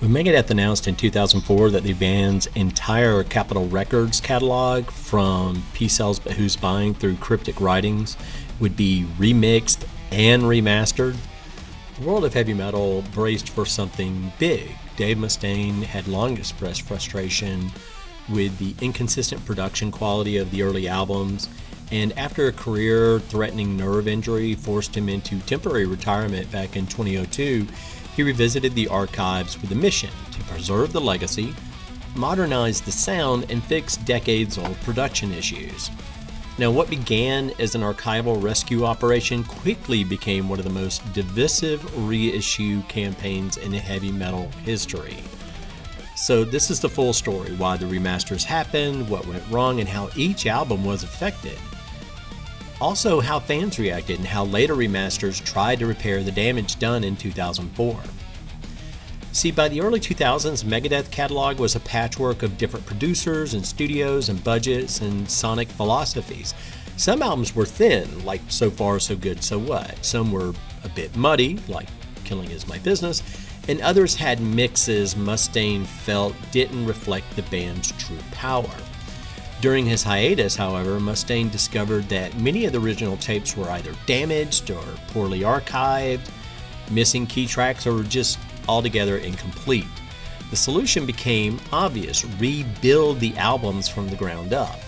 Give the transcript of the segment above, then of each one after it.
When Megadeth announced in 2004 that the band's entire Capitol Records catalog, from Peace Sells But Who's Buying through Cryptic Writings, would be remixed and remastered, the world of heavy metal braced for something big. Dave Mustaine had long expressed frustration with the inconsistent production quality of the early albums, and after a career-threatening nerve injury forced him into temporary retirement back in 2002, he revisited the archives with a mission to preserve the legacy, modernize the sound, and fix decades-old production issues. Now, what began as an archival rescue operation quickly became one of the most divisive reissue campaigns in heavy metal history. So this is the full story: why the remasters happened, what went wrong, and how each album was affected. Also, how fans reacted and how later remasters tried to repair the damage done in 2004. See, by the early 2000s, Megadeth catalog was a patchwork of different producers and studios and budgets and sonic philosophies. Some albums were thin, like So Far, So Good, So What. Some were a bit muddy, like Killing Is My Business, and others had mixes Mustaine felt didn't reflect the band's true power. During his hiatus, however, Mustaine discovered that many of the original tapes were either damaged or poorly archived, missing key tracks, or just altogether incomplete. The solution became obvious: rebuild the albums from the ground up,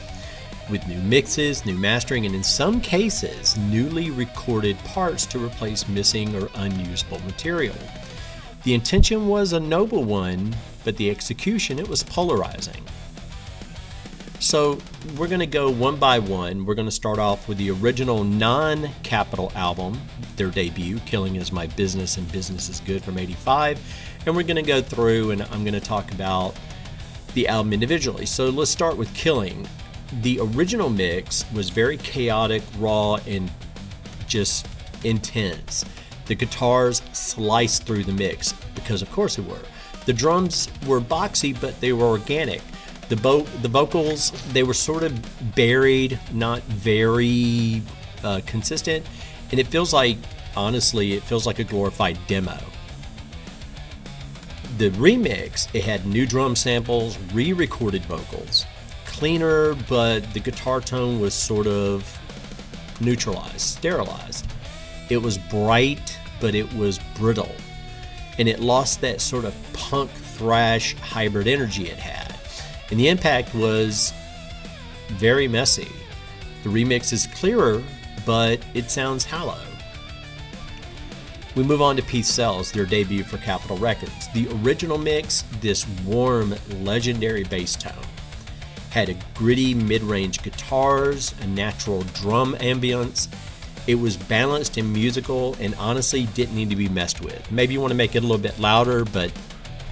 with new mixes, new mastering, and in some cases, newly recorded parts to replace missing or unusable material. The intention was a noble one, but the execution, it was polarizing. So we're going to go one by one. We're going to start off with the original non-Capitol album, their debut, Killing Is My Business and Business Is Good, from '85. And we're going to go through and I'm going to talk about the album individually. So let's start with Killing. The original mix was very chaotic, raw, and just intense. The guitars sliced through the mix, because of course they were. The drums were boxy, but they were organic. The vocals, they were sort of buried, not very consistent, and it feels like, honestly, it feels like a glorified demo. The remix, it had new drum samples, re-recorded vocals, cleaner, but the guitar tone was sort of neutralized, sterilized. It was bright, but it was brittle, and it lost that sort of punk thrash hybrid energy it had. And the impact was very messy. The remix is clearer, but it sounds hollow. We move on to Peace Sells, their debut for Capitol Records. The original mix, this warm, legendary bass tone, had a gritty mid-range guitars, a natural drum ambience. It was balanced and musical, and honestly didn't need to be messed with. Maybe you want to make it a little bit louder, but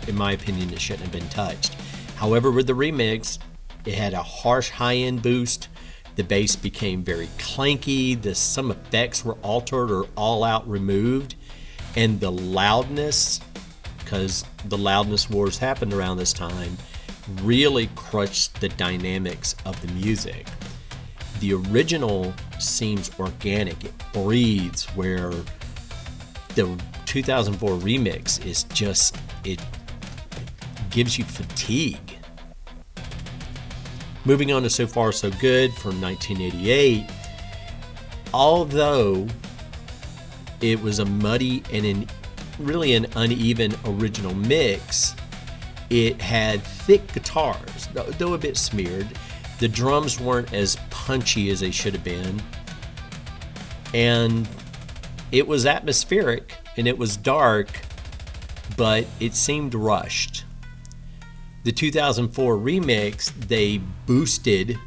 in my opinion, it shouldn't have been touched. However, with the remix, it had a harsh high-end boost. The bass became very clanky. Some effects were altered or all out removed. And the loudness, because the loudness wars happened around this time, really crushed the dynamics of the music. The original seems organic. It breathes, where the 2004 remix is just, it gives you fatigue. Moving on to So Far So Good from 1988. Although it was a muddy and really an uneven original mix, it had thick guitars, though a bit smeared. The drums weren't as punchy as they should have been. And it was atmospheric and it was dark, but it seemed rushed. The 2004 remix, they boosted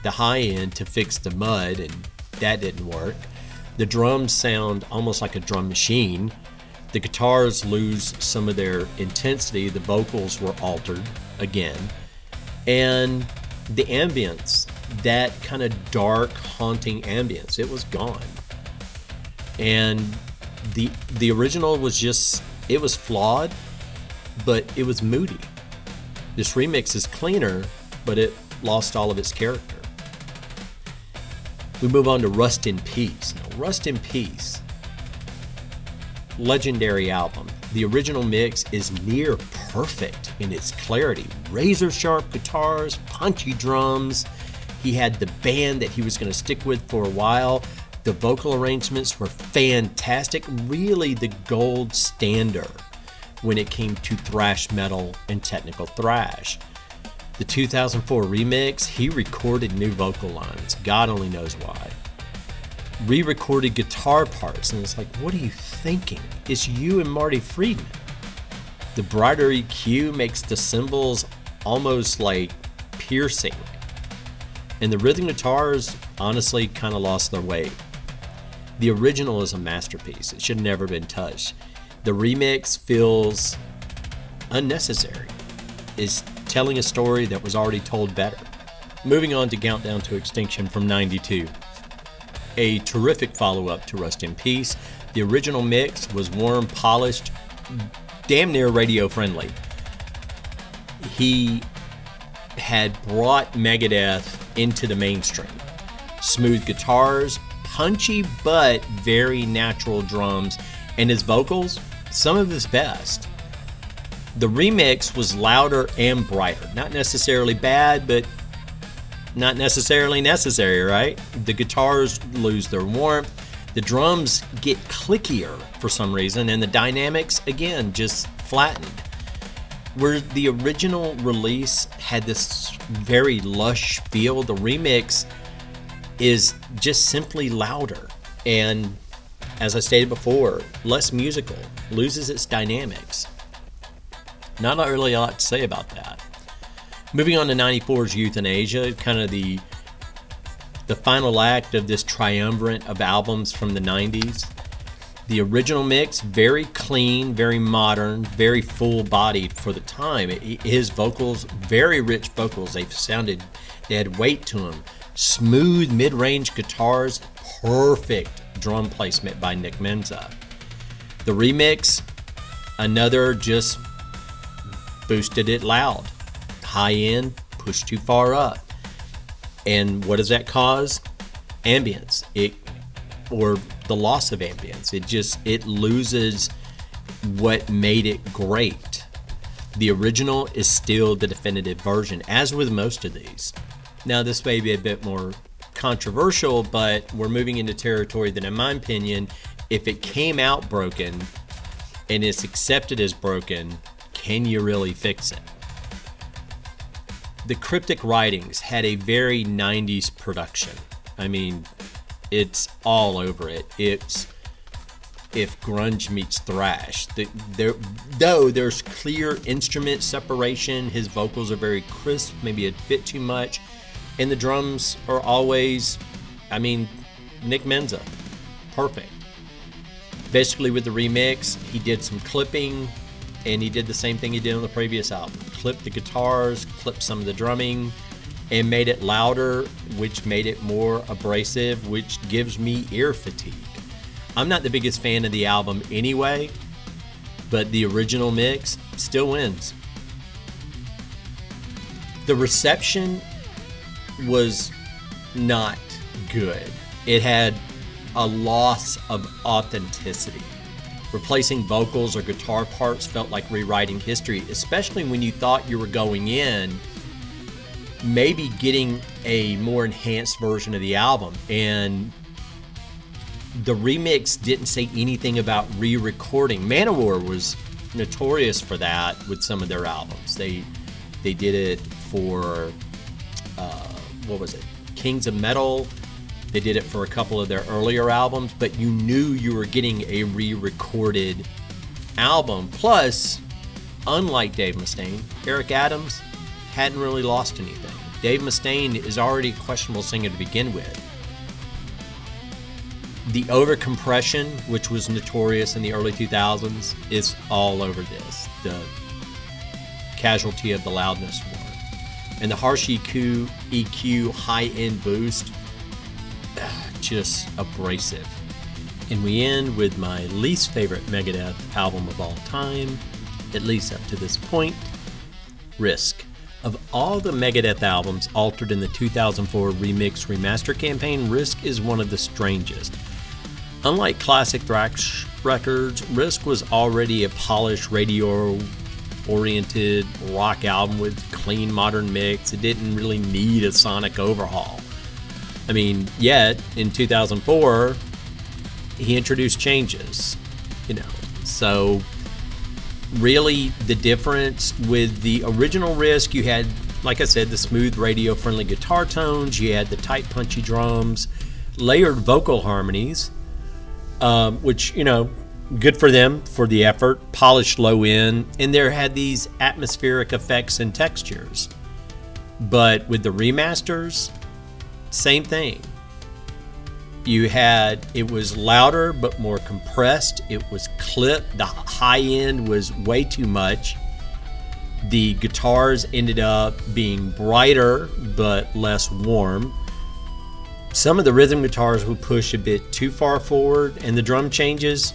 the high end to fix the mud, and that didn't work. The drums sound almost like a drum machine. The guitars lose some of their intensity. The vocals were altered again. And the ambience, that kind of dark, haunting ambience, it was gone. And the original was just, it was flawed, but it was moody. This remix is cleaner, but it lost all of its character. We move on to Rust in Peace. Now, Rust in Peace, legendary album. The original mix is near perfect in its clarity. Razor sharp guitars, punchy drums. He had the band that he was going to stick with for a while. The vocal arrangements were fantastic, really the gold standard when it came to thrash metal and technical thrash. The 2004 remix, he recorded new vocal lines. God only knows why. Re-recorded guitar parts, and it's like, what are you thinking? It's you and Marty Friedman. The brighter EQ makes the cymbals almost like piercing. And the rhythm guitars honestly kind of lost their way. The original is a masterpiece. It should have never been touched. The remix feels unnecessary. It's telling a story that was already told better. Moving on to Countdown to Extinction from '92. A terrific follow-up to Rust in Peace. The original mix was warm, polished, damn near radio-friendly. He had brought Megadeth into the mainstream. Smooth guitars, punchy but very natural drums, and his vocals, some of his best. The remix was louder and brighter. Not necessarily bad, but not necessarily necessary, right? The guitars lose their warmth, the drums get clickier for some reason, and the dynamics, again, just flattened. Where the original release had this very lush feel, the remix is just simply louder and, as I stated before, less musical, loses its dynamics. Not really a lot to say about that. Moving on to '94's Euthanasia, kind of the final act of this triumvirate of albums from the '90s. The original mix, very clean, very modern, very full-bodied for the time. His vocals, very rich vocals. They had weight to them. Smooth mid-range guitars, perfect drum placement by Nick Menza. The remix, another just boosted it loud. High end, pushed too far up. And what does that cause? Ambience. Or the loss of ambience. It loses what made it great. The original is still the definitive version, as with most of these. Now, this may be a bit more controversial, but we're moving into territory that, in my opinion, if it came out broken and it's accepted as broken, can you really fix it? The Cryptic Writings had a very 90s production. I mean, it's all over it. It's if grunge meets thrash. Though there's clear instrument separation, his vocals are very crisp, maybe a bit too much, and the drums are always, Nick Menza, perfect. Basically with the remix, he did some clipping, and he did the same thing he did on the previous album. Clipped the guitars, clipped some of the drumming, and made it louder, which made it more abrasive, which gives me ear fatigue. I'm not the biggest fan of the album anyway, but the original mix still wins. The reception was not good. It had a loss of authenticity. Replacing vocals or guitar parts felt like rewriting history, especially when you thought you were going in maybe getting a more enhanced version of the album. And the remix didn't say anything about re-recording. Manowar was notorious for that with some of their albums. They did it for, Kings of Metal. They did it for a couple of their earlier albums, but you knew you were getting a re-recorded album. Plus, unlike Dave Mustaine, Eric Adams hadn't really lost anything. Dave Mustaine is already a questionable singer to begin with. The overcompression, which was notorious in the early 2000s, is all over this. The casualty of the loudness war. And the harsh EQ high-end boost, just abrasive. And we end with my least favorite Megadeth album of all time, at least up to this point, Risk. Of all the Megadeth albums altered in the 2004 Remix Remaster campaign, Risk is one of the strangest. Unlike classic thrash records, Risk was already a polished radio-oriented rock album with clean modern mix. It didn't really need a sonic overhaul. I mean, yet in 2004, he introduced changes, So really the difference with the original Risk, you had, like I said, the smooth radio-friendly guitar tones, you had the tight punchy drums, layered vocal harmonies, which, good for them for the effort, polished low end, and there had these atmospheric effects and textures. But with the remasters, same thing. It was louder but more compressed. It was clipped. The high end was way too much. The guitars ended up being brighter but less warm. Some of the rhythm guitars would push a bit too far forward, and the drum changes,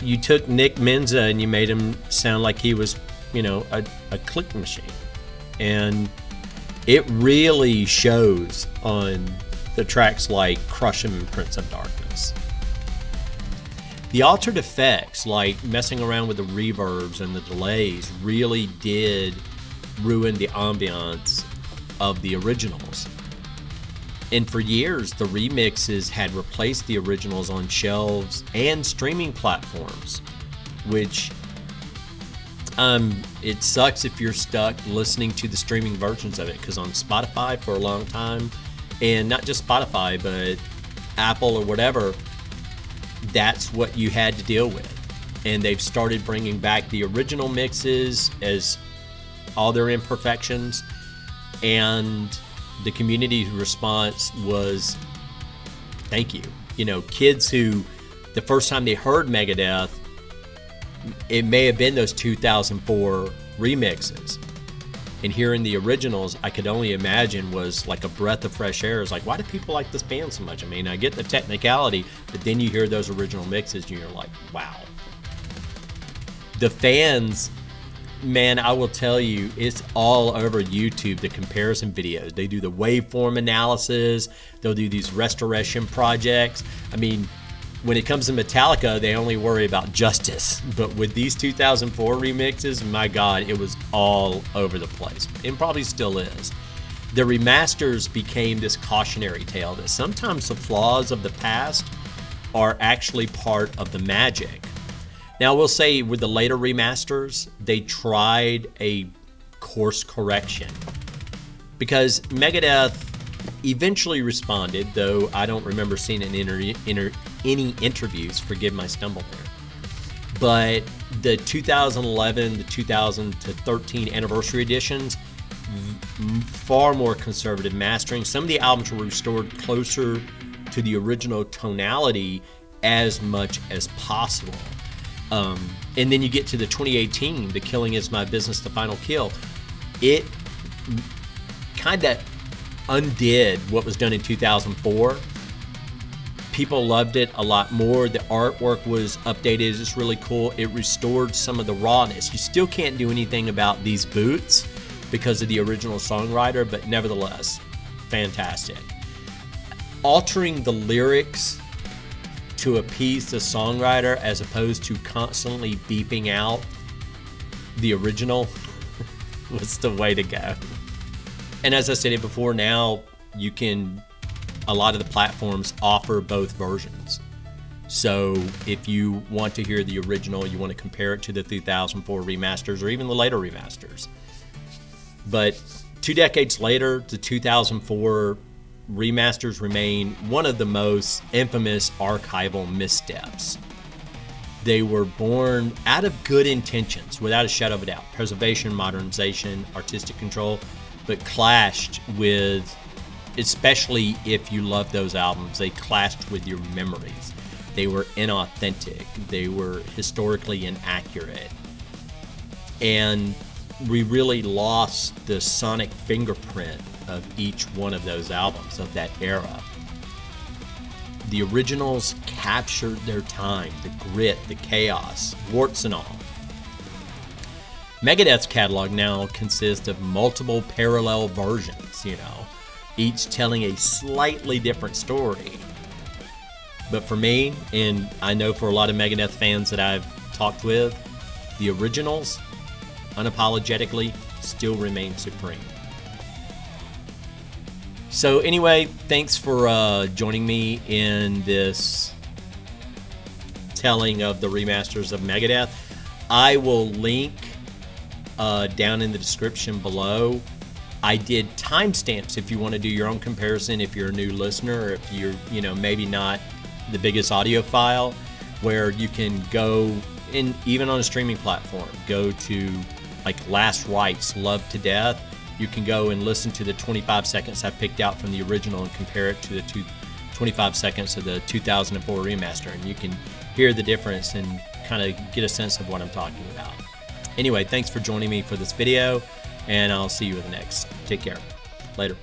you took Nick Menza and you made him sound like he was, a click machine. And it really shows on the tracks like Crush 'Em and Prince of Darkness. The altered effects, like messing around with the reverbs and the delays, really did ruin the ambience of the originals. And for years, the remixes had replaced the originals on shelves and streaming platforms, which it sucks if you're stuck listening to the streaming versions of it, because on Spotify for a long time, and not just Spotify, but Apple or whatever, that's what you had to deal with. And they've started bringing back the original mixes as all their imperfections, and the community response was thank you. Kids who the first time they heard Megadeth, it may have been those 2004 remixes, and hearing the originals, I could only imagine, was like a breath of fresh air. It's like, why do people like this band so much? I mean, I get the technicality, but then you hear those original mixes and you're like, wow. The fans, man, I will tell you, it's all over YouTube, the comparison videos. They do the waveform analysis. They'll do these restoration projects. I mean, when it comes to Metallica, they only worry about justice. But with these 2004 remixes, my God, it was all over the place. And probably still is. The remasters became this cautionary tale that sometimes the flaws of the past are actually part of the magic. Now, I will say with the later remasters, they tried a course correction, because Megadeth eventually responded, though I don't remember seeing it in any interviews. Forgive my stumble there. But the 2011 to 2013 anniversary editions, far more conservative mastering. Some of the albums were restored closer to the original tonality as much as possible. And then you get to the 2018, The Killing Is My Business, The Final Kill. It kind of undid what was done in 2004. People loved it a lot more. The artwork was updated. It's really cool. It restored some of the rawness. You still can't do anything about these boots because of the original songwriter, but nevertheless, fantastic. Altering the lyrics to appease the songwriter as opposed to constantly beeping out the original was the way to go. And as I stated before, now you can, a lot of the platforms offer both versions. So if you want to hear the original, you want to compare it to the 2004 remasters or even the later remasters. But 2 decades later, the 2004 remasters remain one of the most infamous archival missteps. They were born out of good intentions, without a shadow of a doubt. Preservation, modernization, artistic control, but clashed with, especially if you love those albums, they clashed with your memories. They were inauthentic. They were historically inaccurate. And we really lost the sonic fingerprint of each one of those albums of that era. The originals captured their time, the grit, the chaos, warts and all. Megadeth's catalog now consists of multiple parallel versions, each telling a slightly different story. But for me, and I know for a lot of Megadeth fans that I've talked with, the originals, unapologetically, still remain supreme. So anyway, thanks for joining me in this telling of the remasters of Megadeth. I will link down in the description below. I did timestamps if you want to do your own comparison, if you're a new listener, or if you're, maybe not the biggest audiophile, where you can go in, even on a streaming platform, go to like Last Rites, Love to Death. You can go and listen to the 25 seconds I picked out from the original and compare it to the 25 seconds of the 2004 remaster, and you can hear the difference and kind of get a sense of what I'm talking about. Anyway, thanks for joining me for this video, and I'll see you in the next. Take care. Later.